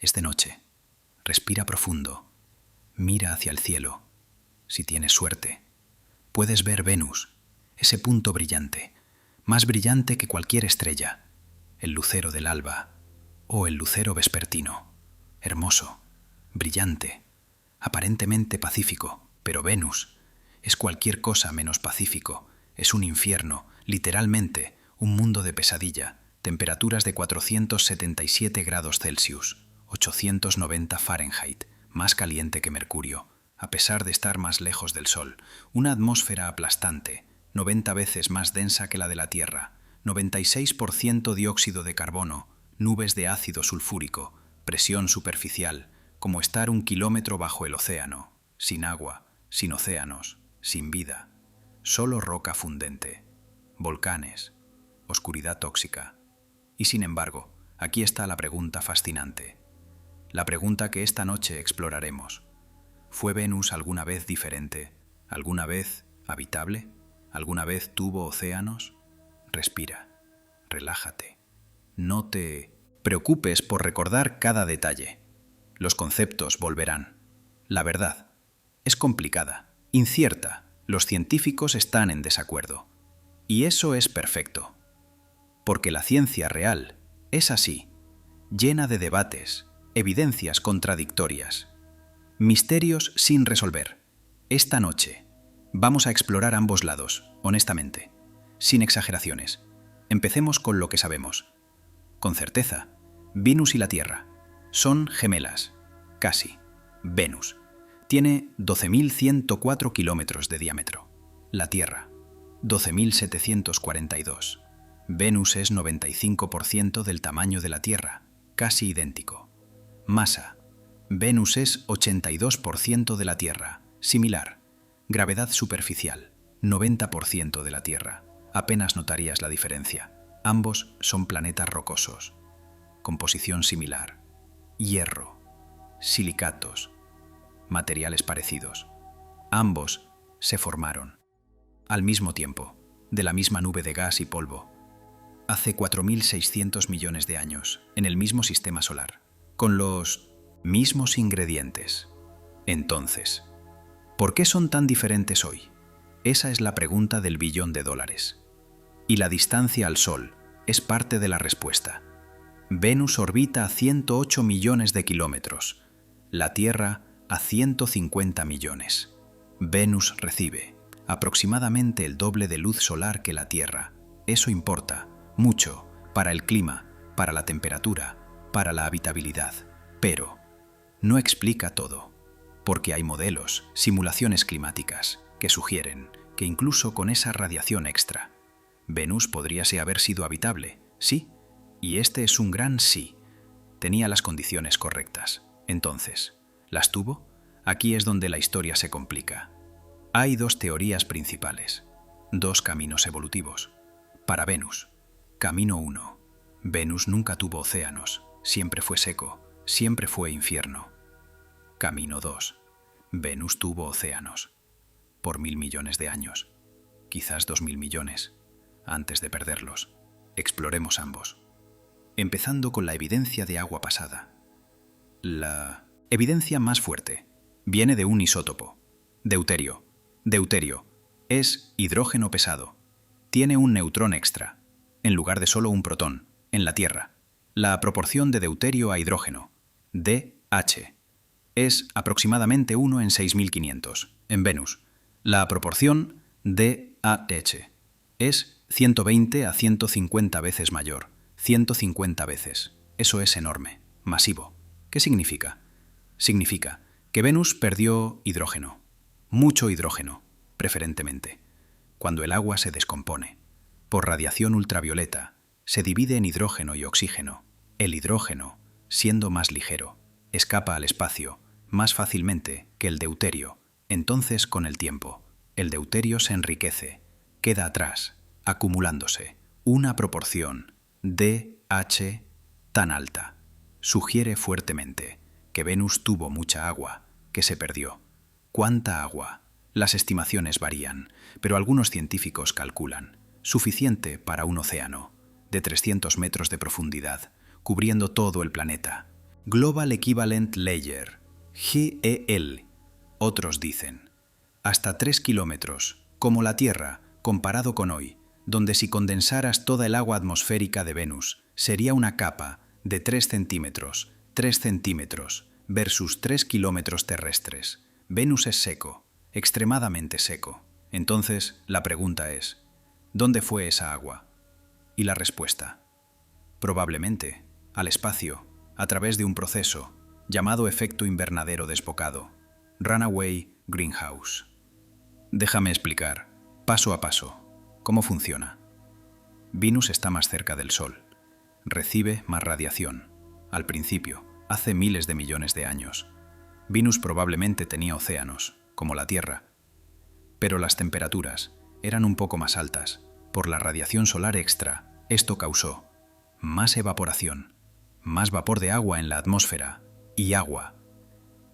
Es de noche. Respira profundo. Mira hacia el cielo. Si tienes suerte, puedes ver Venus, ese punto brillante, más brillante que cualquier estrella, el lucero del alba o el lucero vespertino. Hermoso, brillante, aparentemente pacífico, pero Venus es cualquier cosa menos pacífico. Es un infierno, literalmente, un mundo de pesadilla, temperaturas de 477 grados Celsius, 890 Fahrenheit, más caliente que Mercurio, a pesar de estar más lejos del Sol, una atmósfera aplastante, 90 veces más densa que la de la Tierra, 96% dióxido de carbono, nubes de ácido sulfúrico, presión superficial, como estar 1 kilómetro bajo el océano, sin agua, sin océanos, sin vida, solo roca fundente, volcanes, oscuridad tóxica. Y sin embargo, aquí está la pregunta fascinante, la pregunta que esta noche exploraremos. ¿Fue Venus alguna vez diferente? ¿Alguna vez habitable? ¿Alguna vez tuvo océanos? Respira, relájate. No te preocupes por recordar cada detalle. Los conceptos volverán. La verdad es complicada, incierta. Los científicos están en desacuerdo. Y eso es perfecto. Porque la ciencia real es así, llena de debates, evidencias contradictorias, misterios sin resolver. Esta noche vamos a explorar ambos lados, honestamente, sin exageraciones. Empecemos con lo que sabemos. Con certeza, Venus y la Tierra son gemelas, casi. Venus tiene 12.104 kilómetros de diámetro. La Tierra, 12.742. Venus es 95% del tamaño de la Tierra, casi idéntico. Masa. Venus es 82% de la Tierra, similar. Gravedad superficial, 90% de la Tierra. Apenas notarías la diferencia. Ambos son planetas rocosos. Composición similar. Hierro, silicatos, materiales parecidos. Ambos se formaron al mismo tiempo, de la misma nube de gas y polvo, hace 4.600 millones de años, en el mismo sistema solar, con los mismos ingredientes. Entonces, ¿por qué son tan diferentes hoy? Esa es la pregunta del billón de dólares. Y la distancia al Sol es parte de la respuesta. Venus orbita a 108 millones de kilómetros, la Tierra a 150 millones. Venus recibe aproximadamente el doble de luz solar que la Tierra. Eso importa mucho para el clima, para la temperatura, para la habitabilidad. Pero no explica todo, porque hay modelos, simulaciones climáticas, que sugieren que incluso con esa radiación extra, Venus podría haber sido habitable, sí, y este es un gran sí. Tenía las condiciones correctas. Entonces, ¿las tuvo? Aquí es donde la historia se complica. Hay dos teorías principales, dos caminos evolutivos. Para Venus, camino 1. Venus nunca tuvo océanos, siempre fue seco, siempre fue infierno. Camino 2. Venus tuvo océanos, por 1.000 millones de años, quizás 2.000 millones, antes de perderlos. Exploremos ambos. Empezando con la evidencia de agua pasada. La evidencia más fuerte viene de un isótopo, deuterio. Deuterio es hidrógeno pesado. Tiene un neutrón extra, en lugar de solo un protón, en la Tierra. La proporción de deuterio a hidrógeno, DH, es aproximadamente 1 en 6.500. En Venus, la proporción DAH es 120 a 150 veces mayor. 150 veces. Eso es enorme, masivo. ¿Qué significa? Significa que Venus perdió hidrógeno. Mucho hidrógeno, preferentemente. Cuando el agua se descompone, por radiación ultravioleta, se divide en hidrógeno y oxígeno. El hidrógeno, siendo más ligero, escapa al espacio más fácilmente que el deuterio. Entonces, con el tiempo, el deuterio se enriquece, queda atrás, acumulándose. Una proporción DH tan alta sugiere fuertemente que Venus tuvo mucha agua que se perdió. ¿Cuánta agua? Las estimaciones varían, pero algunos científicos calculan suficiente para un océano de 300 metros de profundidad, cubriendo todo el planeta. Global Equivalent Layer, GEL. Otros dicen, hasta 3 kilómetros, como la Tierra, comparado con hoy, donde si condensaras toda el agua atmosférica de Venus, sería una capa de 3 centímetros, versus 3 kilómetros terrestres. Venus es seco, extremadamente seco. Entonces, la pregunta es, ¿dónde fue esa agua? Y la respuesta, probablemente, al espacio, a través de un proceso llamado efecto invernadero desbocado, Runaway Greenhouse. Déjame explicar, paso a paso, cómo funciona. Venus está más cerca del Sol. Recibe más radiación. Al principio, hace miles de millones de años. Venus probablemente tenía océanos, como la Tierra. Pero las temperaturas eran un poco más altas. Por la radiación solar extra, esto causó más evaporación, más vapor de agua en la atmósfera, y agua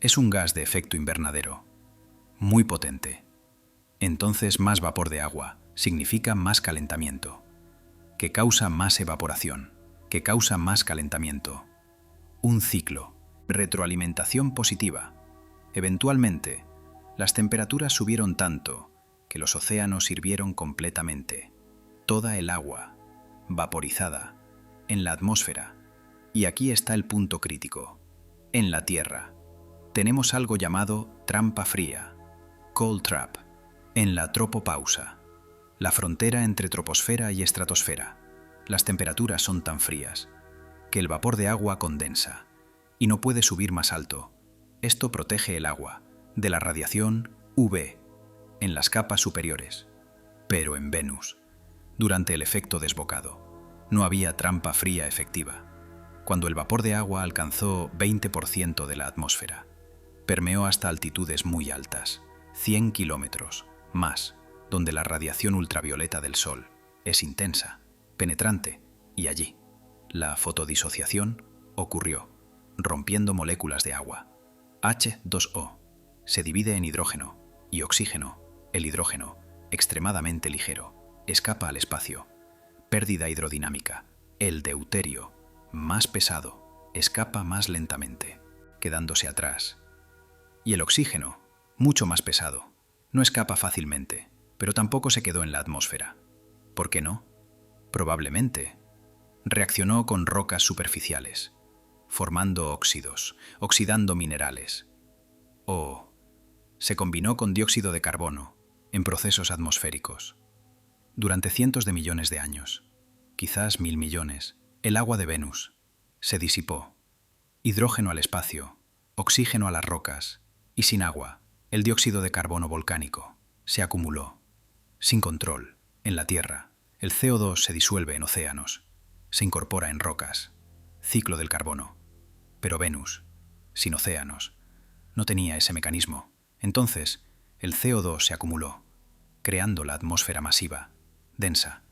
es un gas de efecto invernadero, muy potente. Entonces, más vapor de agua significa más calentamiento, que causa más evaporación, que causa más calentamiento. Un ciclo, retroalimentación positiva. Eventualmente, las temperaturas subieron tanto que los océanos hirvieron completamente. Toda el agua, vaporizada, en la atmósfera. Y aquí está el punto crítico. En la Tierra, tenemos algo llamado trampa fría, cold trap, en la tropopausa, la frontera entre troposfera y estratosfera. Las temperaturas son tan frías que el vapor de agua condensa y no puede subir más alto. Esto protege el agua de la radiación UV en las capas superiores. Pero en Venus, durante el efecto desbocado, no había trampa fría efectiva. Cuando el vapor de agua alcanzó 20% de la atmósfera, permeó hasta altitudes muy altas, 100 kilómetros, más, donde la radiación ultravioleta del Sol es intensa, penetrante, y allí, la fotodisociación ocurrió, rompiendo moléculas de agua. H2O se divide en hidrógeno y oxígeno. El hidrógeno, extremadamente ligero, escapa al espacio. Pérdida hidrodinámica. El deuterio, más pesado, escapa más lentamente, quedándose atrás. Y el oxígeno, mucho más pesado, no escapa fácilmente, pero tampoco se quedó en la atmósfera. ¿Por qué no? Probablemente reaccionó con rocas superficiales, formando óxidos, oxidando minerales. O se combinó con dióxido de carbono en procesos atmosféricos. Durante cientos de millones de años, quizás 1000 millones, el agua de Venus se disipó. Hidrógeno al espacio, oxígeno a las rocas, y sin agua, el dióxido de carbono volcánico se acumuló. Sin control, en la Tierra, el CO2 se disuelve en océanos, se incorpora en rocas, ciclo del carbono. Pero Venus, sin océanos, no tenía ese mecanismo. Entonces, el CO2 se acumuló, creando la atmósfera masiva, densa,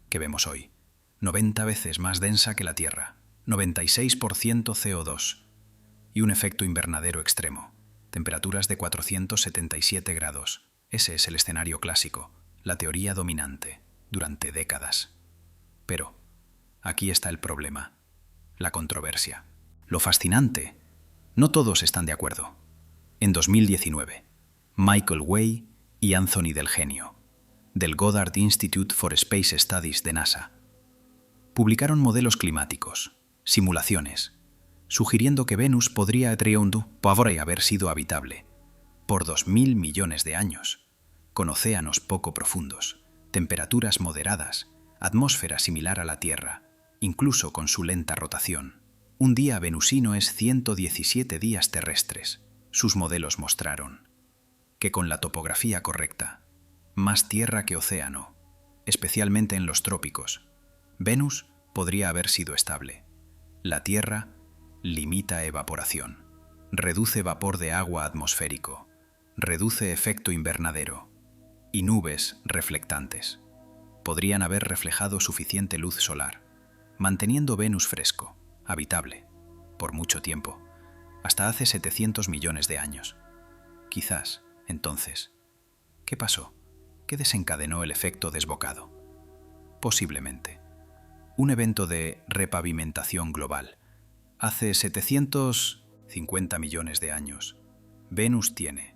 que vemos hoy, 90 veces más densa que la Tierra, 96% CO2, y un efecto invernadero extremo, temperaturas de 477 grados. Ese es el escenario clásico, la teoría dominante, durante décadas. Pero aquí está el problema, la controversia. Lo fascinante, no todos están de acuerdo. En 2019, Michael Way y Anthony Del Genio, del Goddard Institute for Space Studies de NASA, publicaron modelos climáticos, simulaciones, sugiriendo que Venus podría haber sido habitable por 2000 millones de años, con océanos poco profundos, temperaturas moderadas, atmósfera similar a la Tierra, incluso con su lenta rotación. Un día venusino es 117 días terrestres. Sus modelos mostraron que con la topografía correcta, más tierra que océano, especialmente en los trópicos, Venus podría haber sido estable. La Tierra limita evaporación, reduce vapor de agua atmosférico, reduce efecto invernadero y nubes reflectantes. Podrían haber reflejado suficiente luz solar, manteniendo Venus fresco, habitable, por mucho tiempo, hasta hace 700 millones de años. Quizás, entonces, ¿qué pasó? ¿Qué desencadenó el efecto desbocado? Posiblemente un evento de repavimentación global, Hace 750 millones de años, Venus tiene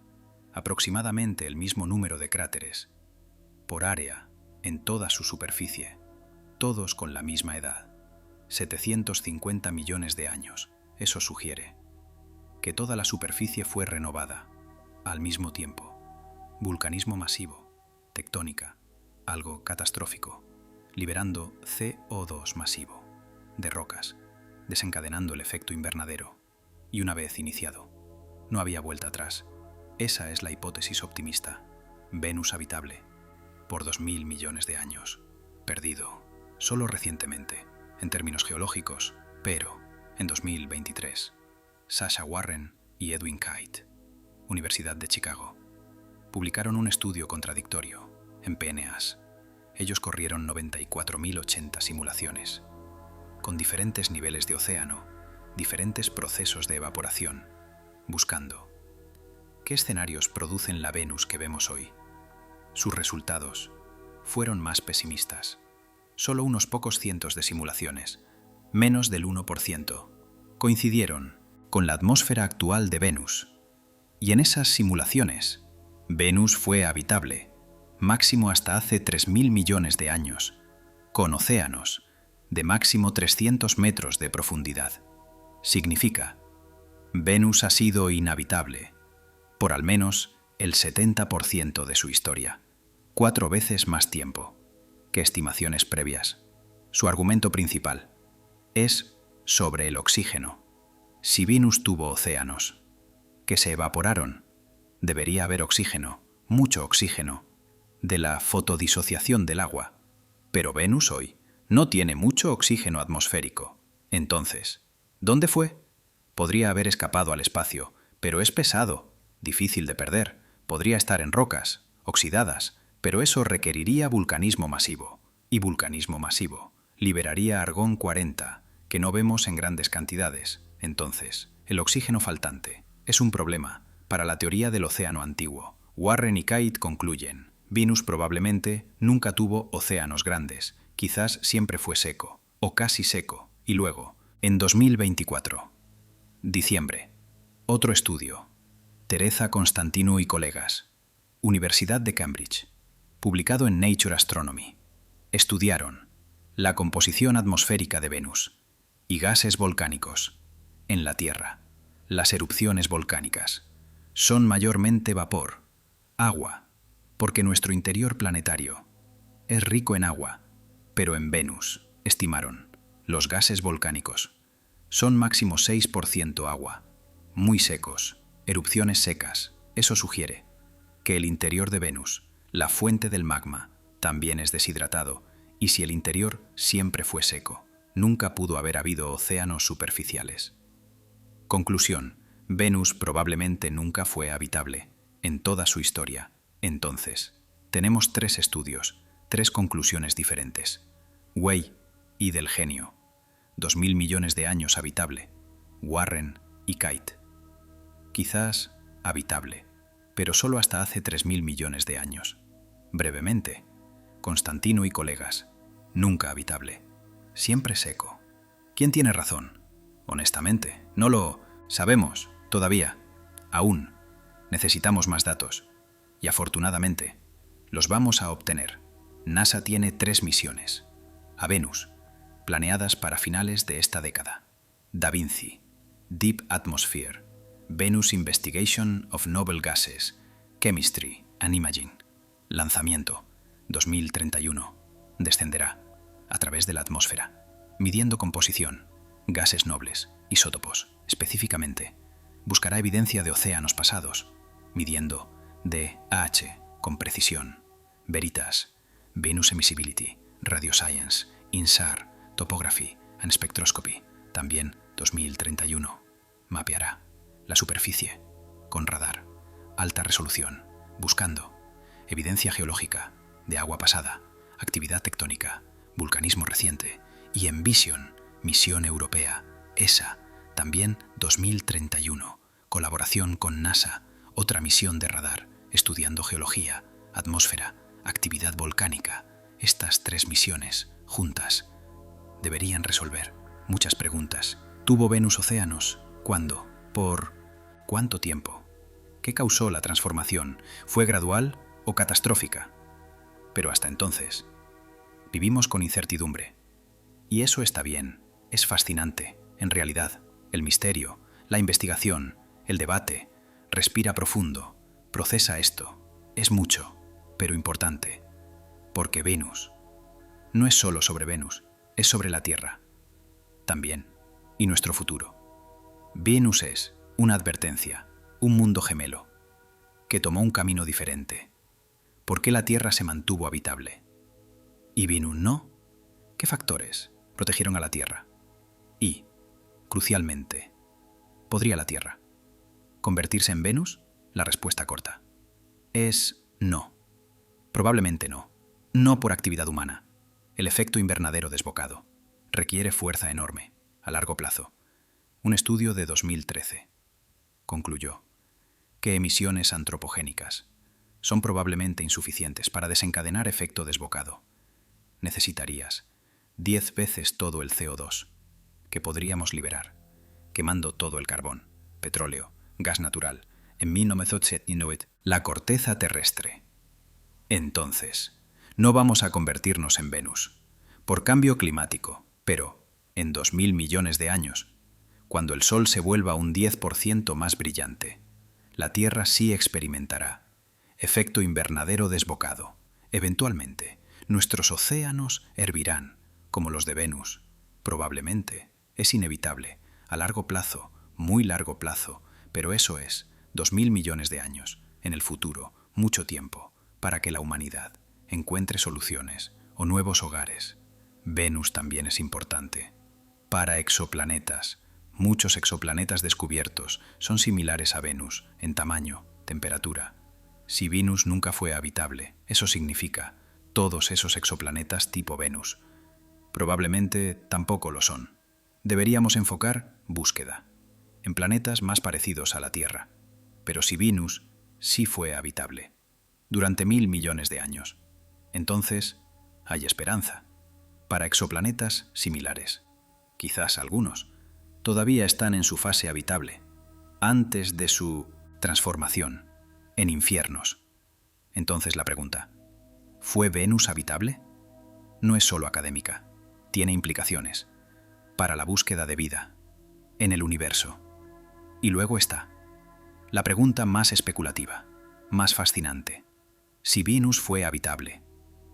aproximadamente el mismo número de cráteres por área en toda su superficie, todos con la misma edad, 750 millones de años. Eso sugiere que toda la superficie fue renovada al mismo tiempo. Vulcanismo masivo, tectónica, algo catastrófico, liberando CO2 masivo de rocas, desencadenando el efecto invernadero. Y una vez iniciado, no había vuelta atrás. Esa es la hipótesis optimista. Venus habitable por 2000 millones de años. Perdido solo recientemente, en términos geológicos, pero en 2023. Sasha Warren y Edwin Kite, Universidad de Chicago, publicaron un estudio contradictorio en PNAS. Ellos corrieron 94.080 simulaciones, con diferentes niveles de océano, diferentes procesos de evaporación, buscando qué escenarios producen la Venus que vemos hoy. Sus resultados fueron más pesimistas. Solo unos pocos cientos de simulaciones, menos del 1%, coincidieron con la atmósfera actual de Venus. Y en esas simulaciones, Venus fue habitable, máximo hasta hace 3.000 millones de años, con océanos de máximo 300 metros de profundidad. Significa, Venus ha sido inhabitable por al menos el 70% de su historia, 4 veces más tiempo que estimaciones previas. Su argumento principal es sobre el oxígeno. Si Venus tuvo océanos que se evaporaron, debería haber oxígeno, mucho oxígeno, de la fotodisociación del agua. Pero Venus hoy no tiene mucho oxígeno atmosférico. Entonces, ¿dónde fue? Podría haber escapado al espacio, pero es pesado, difícil de perder. Podría estar en rocas, oxidadas, pero eso requeriría vulcanismo masivo. Y vulcanismo masivo liberaría argón 40, que no vemos en grandes cantidades. Entonces, el oxígeno faltante es un problema para la teoría del océano antiguo. Warren y Kite concluyen, Venus probablemente nunca tuvo océanos grandes, quizás siempre fue seco, o casi seco. Y luego, en 2024, diciembre, otro estudio. Teresa Constantino y colegas, Universidad de Cambridge, publicado en Nature Astronomy, estudiaron la composición atmosférica de Venus y gases volcánicos en la Tierra. Las erupciones volcánicas son mayormente vapor, agua, porque nuestro interior planetario es rico en agua, pero en Venus, estimaron, los gases volcánicos son máximo 6% agua, muy secos, erupciones secas. Eso sugiere que el interior de Venus, la fuente del magma, también es deshidratado, y si el interior siempre fue seco, nunca pudo haber habido océanos superficiales. Conclusión: Venus probablemente nunca fue habitable en toda su historia. Entonces, tenemos 3 estudios, 3 conclusiones diferentes. Way y del genio, 2000 millones de años habitable. Warren y Kite, quizás habitable, pero solo hasta hace 3000 millones de años. Brevemente, Constantino y colegas, nunca habitable, siempre seco. ¿Quién tiene razón? Honestamente, no lo sabemos todavía. Aún necesitamos más datos. Y afortunadamente, los vamos a obtener. NASA tiene 3 misiones a Venus, planeadas para finales de esta década. Da Vinci, Deep Atmosphere, Venus Investigation of Noble Gases, Chemistry and Imaging. Lanzamiento 2031. Descenderá a través de la atmósfera, midiendo composición, gases nobles, isótopos, específicamente. Buscará evidencia de océanos pasados, midiendo DH con precisión. Veritas, Venus Emissivity, Radioscience, INSAR, Topography and Spectroscopy. También 2031. Mapeará la superficie con radar, alta resolución, buscando evidencia geológica de agua pasada, actividad tectónica, vulcanismo reciente, y Envision, misión europea, ESA, también 2031, colaboración con NASA, otra misión de radar, estudiando geología, atmósfera, actividad volcánica. Estas 3 misiones, juntas, deberían resolver muchas preguntas ¿Tuvo Venus océanos? ¿Cuándo? ¿Por cuánto tiempo? ¿Qué causó la transformación? ¿Fue gradual o catastrófica? Pero hasta entonces, vivimos con incertidumbre. Y eso está bien, es fascinante, en realidad, el misterio, la investigación, el debate, respira profundo, procesa esto, es mucho, pero importante, porque Venus no es solo sobre Venus, es sobre la Tierra, también, y nuestro futuro. Venus es una advertencia, un mundo gemelo, que tomó un camino diferente. ¿Por qué la Tierra se mantuvo habitable? ¿Y Venus no? ¿Qué factores protegieron a la Tierra? Y, crucialmente, ¿podría la Tierra convertirse en Venus? La respuesta corta es no. Probablemente no. No por actividad humana. El efecto invernadero desbocado requiere fuerza enorme, a largo plazo. Un estudio de 2013 concluyó que emisiones antropogénicas son probablemente insuficientes para desencadenar efecto desbocado. Necesitarías 10 veces todo el CO2 que podríamos liberar, quemando todo el carbón, petróleo, gas natural, en 1979, la corteza terrestre. Entonces, no vamos a convertirnos en Venus, por cambio climático, pero en 2000 millones de años, cuando el Sol se vuelva un 10% más brillante, la Tierra sí experimentará efecto invernadero desbocado. Eventualmente, nuestros océanos hervirán, como los de Venus. Probablemente, es inevitable, a largo plazo, muy largo plazo, pero eso es 2000 millones de años, en el futuro, mucho tiempo, para que la humanidad encuentre soluciones o nuevos hogares. Venus también es importante. Para exoplanetas, muchos exoplanetas descubiertos son similares a Venus en tamaño, temperatura. Si Venus nunca fue habitable, eso significa todos esos exoplanetas tipo Venus. Probablemente tampoco lo son. Deberíamos enfocar búsqueda en planetas más parecidos a la Tierra. Pero si Venus sí fue habitable durante 1000 millones de años, entonces hay esperanza para exoplanetas similares. Quizás algunos todavía están en su fase habitable, antes de su transformación en infiernos. Entonces la pregunta, ¿fue Venus habitable? No es solo académica, tiene implicaciones para la búsqueda de vida en el universo. Y luego está la pregunta más especulativa, más fascinante. Si Venus fue habitable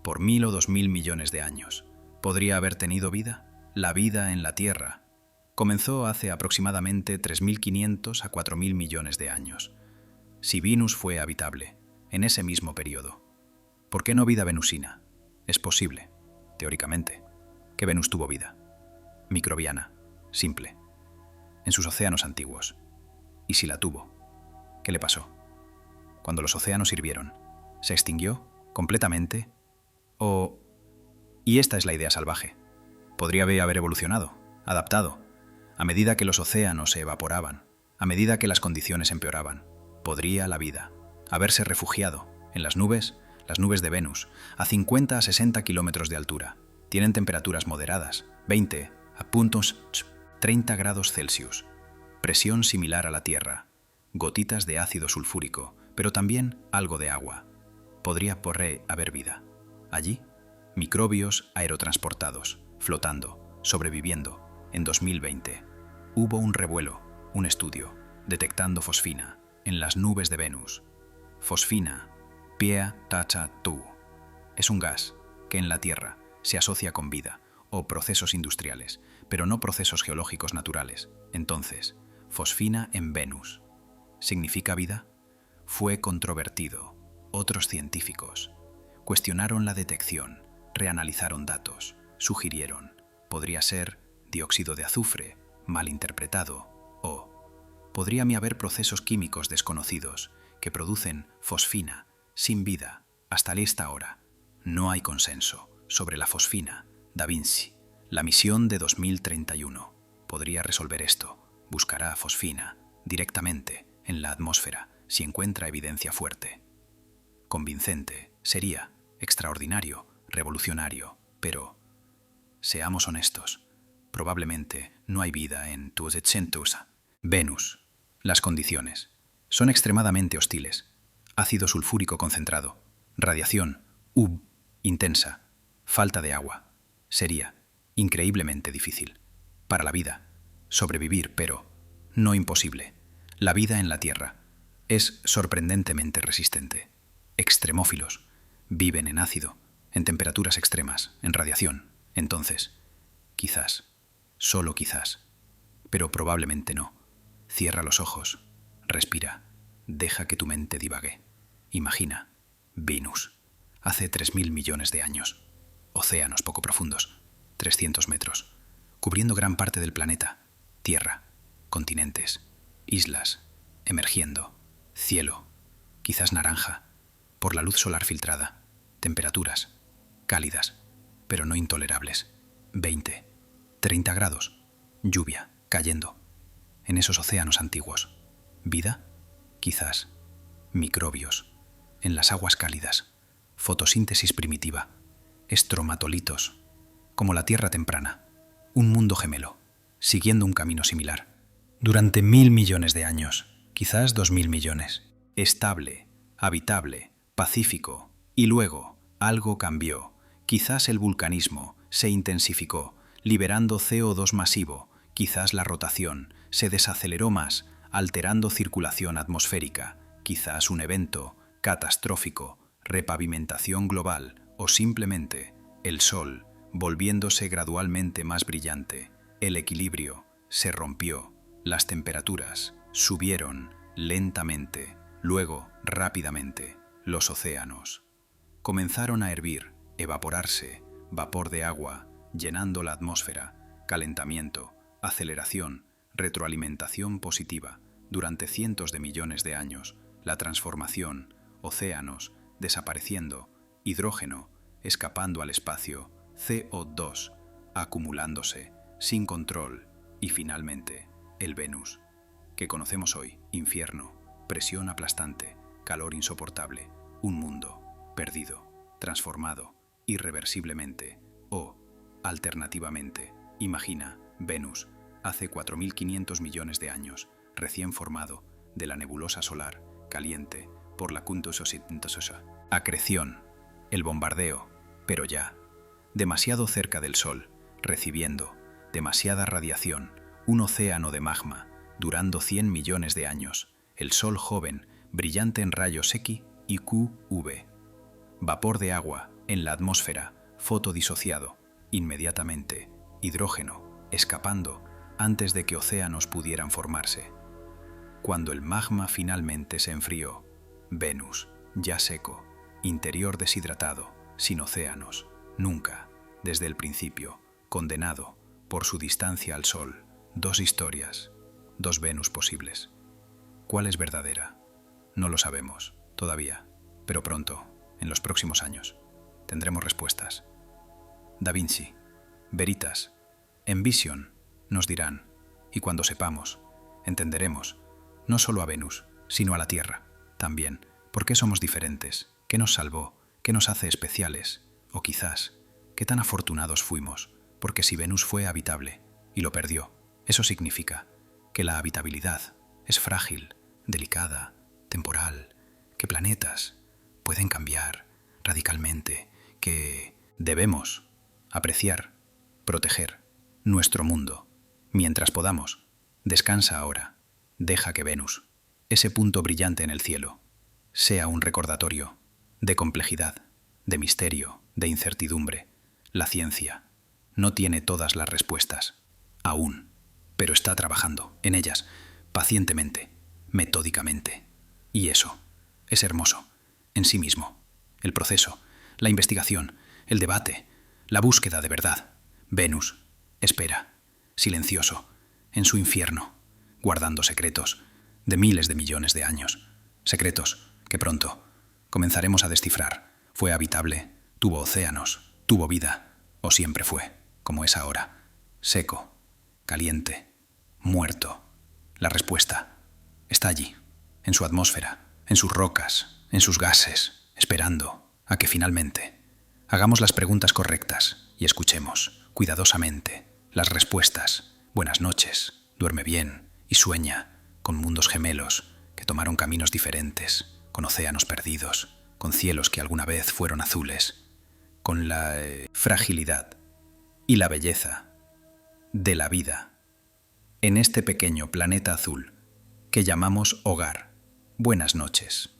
por 1000 o 2000 millones de años, ¿podría haber tenido vida? La vida en la Tierra comenzó hace aproximadamente 3500 a 4000 millones de años. Si Venus fue habitable en ese mismo periodo, ¿por qué no vida venusina? Es posible, teóricamente, que Venus tuvo vida microbiana, simple, en sus océanos antiguos. ¿Y si la tuvo? ¿Qué le pasó? Cuando los océanos hirvieron, ¿se extinguió completamente? Y esta es la idea salvaje. Podría haber evolucionado, adaptado, a medida que los océanos se evaporaban, a medida que las condiciones empeoraban. Podría la vida haberse refugiado en las nubes de Venus, a 50 a 60 kilómetros de altura. Tienen temperaturas moderadas, 20 a 30 grados Celsius, presión similar a la Tierra, gotitas de ácido sulfúrico, pero también algo de agua. Podría haber vida. Allí, microbios aerotransportados, flotando, sobreviviendo. En 2020, hubo un revuelo, un estudio, detectando fosfina en las nubes de Venus. Fosfina, Pia Tacha Tu, es un gas que en la Tierra se asocia con vida o procesos industriales, pero no procesos geológicos naturales. Entonces, fosfina en Venus, ¿significa vida? Fue controvertido. Otros científicos cuestionaron la detección, reanalizaron datos, sugirieron, podría ser dióxido de azufre, mal interpretado, o podría haber procesos químicos desconocidos que producen fosfina sin vida. Hasta esta hora no hay consenso sobre la fosfina. Da Vinci, la misión de 2031, podría resolver esto. Buscará fosfina directamente en la atmósfera si encuentra evidencia fuerte. Convincente, sería extraordinario, revolucionario, pero seamos honestos, probablemente no hay vida en tus Centusa. Venus. Las condiciones. Son extremadamente hostiles. Ácido sulfúrico concentrado. Radiación. Intensa. Falta de agua. Sería increíblemente difícil. Para la vida. Sobrevivir, pero no imposible. La vida en la Tierra es sorprendentemente resistente. Extremófilos. Viven en ácido, en temperaturas extremas, en radiación. Entonces, quizás, solo quizás, pero probablemente no. Cierra los ojos, respira, deja que tu mente divague. Imagina, Venus, hace 3.000 millones de años. Océanos poco profundos, 300 metros, cubriendo gran parte del planeta. Tierra, continentes, islas, emergiendo, cielo, quizás naranja, por la luz solar filtrada, temperaturas, cálidas, pero no intolerables, 20, 30 grados, lluvia, cayendo. En esos océanos antiguos, vida, quizás, microbios, en las aguas cálidas, fotosíntesis primitiva, estromatolitos, como la Tierra temprana, un mundo gemelo, siguiendo un camino similar. Durante 1.000 millones de años, quizás 2.000 millones, estable, habitable, pacífico, y luego algo cambió. Quizás el vulcanismo se intensificó, liberando CO2 masivo, quizás la rotación se desaceleró más, alterando circulación atmosférica, quizás un evento catastrófico, repavimentación global o simplemente el Sol volviéndose gradualmente más brillante. El equilibrio se rompió, las temperaturas subieron lentamente, luego rápidamente. Los océanos comenzaron a hervir, evaporarse, vapor de agua, llenando la atmósfera, calentamiento, aceleración, retroalimentación positiva. Durante cientos de millones de años, la transformación, océanos desapareciendo, hidrógeno escapando al espacio, CO2 acumulándose, sin control, y finalmente, el Venus, que conocemos hoy, infierno, presión aplastante, calor insoportable, un mundo perdido, transformado, irreversiblemente, o, alternativamente, imagina, Venus, hace 4.500 millones de años, recién formado, de la nebulosa solar, caliente, por la acreción, el bombardeo, pero ya, demasiado cerca del Sol, recibiendo demasiada radiación, un océano de magma, durando 100 millones de años, el Sol joven, brillante en rayos X y QV. Vapor de agua en la atmósfera, fotodisociado, inmediatamente, hidrógeno, escapando antes de que océanos pudieran formarse. Cuando el magma finalmente se enfrió, Venus, ya seco, interior deshidratado, sin océanos, nunca, desde el principio, condenado por su distancia al Sol. Dos historias, dos Venus posibles. ¿Cuál es verdadera? No lo sabemos, todavía, pero pronto, en los próximos años, tendremos respuestas. Da Vinci, Veritas, Envision, nos dirán, y cuando sepamos, entenderemos, no solo a Venus, sino a la Tierra, también, por qué somos diferentes, qué nos salvó, qué nos hace especiales, o quizás, qué tan afortunados fuimos, porque si Venus fue habitable y lo perdió, eso significa que la habitabilidad es frágil, delicada, temporal, que planetas pueden cambiar radicalmente, que debemos apreciar, proteger nuestro mundo. Mientras podamos, descansa ahora, deja que Venus, ese punto brillante en el cielo, sea un recordatorio de complejidad, de misterio, de incertidumbre. La ciencia no tiene todas las respuestas, aún, pero está trabajando en ellas pacientemente, metódicamente. Y eso es hermoso en sí mismo. El proceso, la investigación, el debate, la búsqueda de verdad. Venus espera, silencioso, en su infierno, guardando secretos de miles de millones de años. Secretos que pronto comenzaremos a descifrar. ¿Fue habitable? ¿Tuvo océanos? ¿Tuvo vida? ¿O siempre fue, como es ahora, seco, caliente, muerto? La respuesta está allí, en su atmósfera, en sus rocas, en sus gases, esperando a que finalmente hagamos las preguntas correctas y escuchemos cuidadosamente Las respuestas: buenas noches, duerme bien y sueña, con mundos gemelos que tomaron caminos diferentes, con océanos perdidos, con cielos que alguna vez fueron azules, con la fragilidad y la belleza de la vida en este pequeño planeta azul que llamamos hogar. Buenas noches.